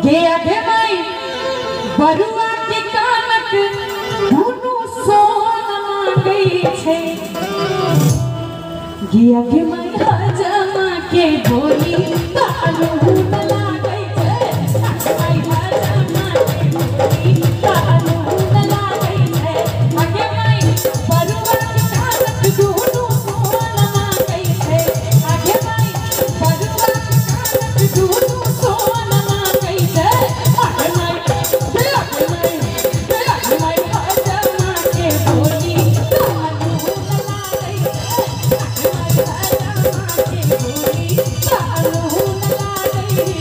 गे आगे माई बरुआ के कानक दुनु सोन मांगे छे गे आगे माई हजमा के बोली तालू न लागे छे माई हजमा के बोली तालू न लागे छे आगे माई बरुआ के कानक दुनु सोन मांगे छे आगे माई बरुआ के कानक दुनु सोन मांगे छे आगे माई हजमा के बोली तालू न लागे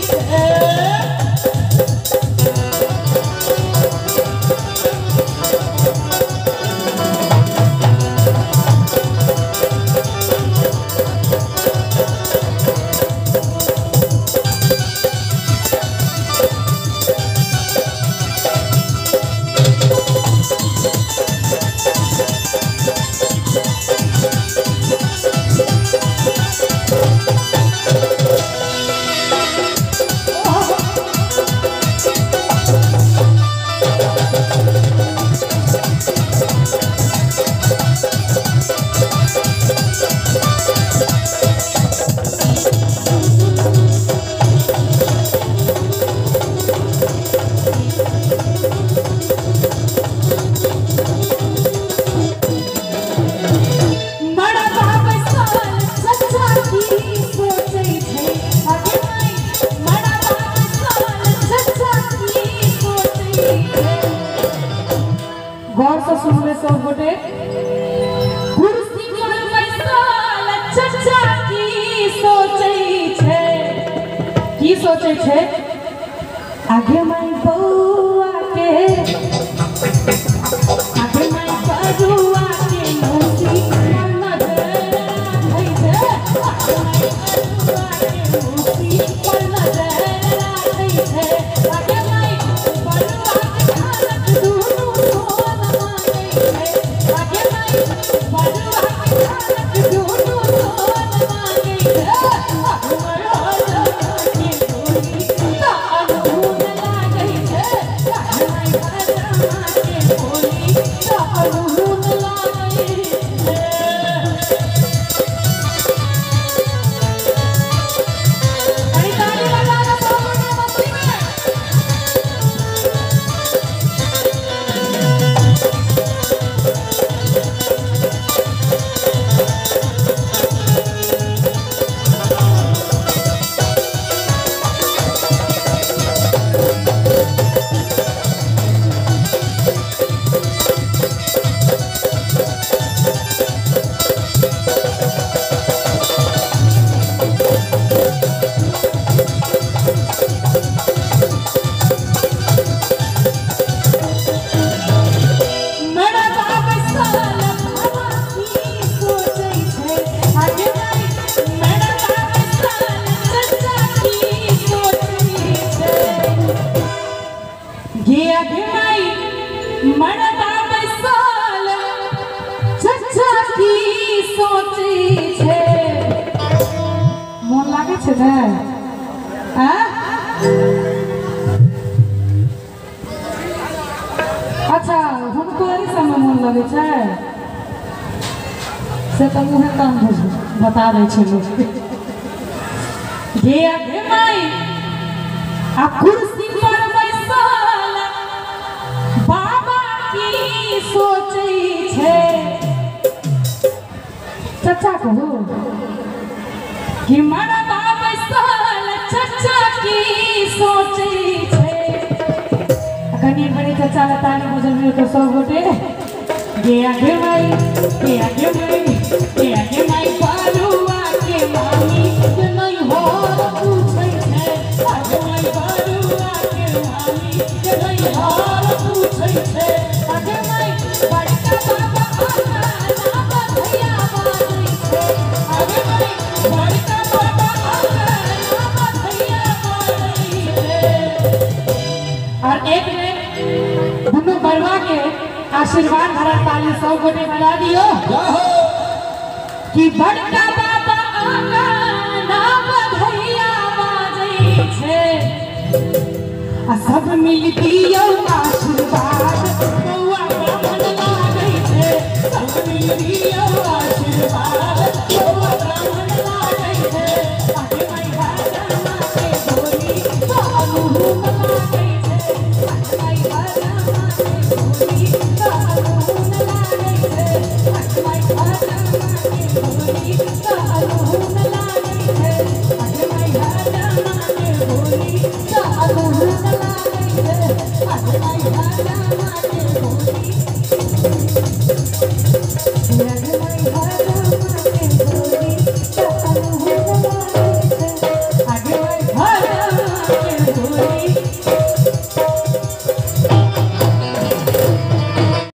गौर से सुनबे सब गोटे कुर्सी पर बैसल चचा की सोचै छे आगे माई बउआ के आगे माई बरुआ के मौसी नजर आबै छे आगे माई बरुआ के मौसी नजर आबै छे आगे माई बरुआ के खानक दुनु सोन मांगे छे आगे माई बरुआ के खानक दुनु सोन मांगे छे आगे माई मन लागे छे ने अच्छा हुनको एहि समय मन लगे छे से तो मुहे काम बता दे छे लोग गे आगे माई आ कुर्सी पर बैसल बाबा की सोचै छे चचा कहू कि मरा बाबा बैसल चचा की सोचै छे कनी बड़े चचा ताली बजल में तो सब गोटे गे आगे माई बरुआ के मामी के नहीं हो पूछै छे आगे माई बरुआ के मामी के नहीं हो पूछै छे आगे माई बड़का बाबा आना भैया बाजै छे आगे माई बड़का बाबा आना भैया बाजै छे और एक ने दुनु बरुआ के आशीर्वाद भरा ताली सब गोटे बजा दियो कि बड़का बाबा आना भैया बाजै छे सब मिल दियो आशीर्वाद बउआ ब्राह्मण लागै छै सब मिल दियो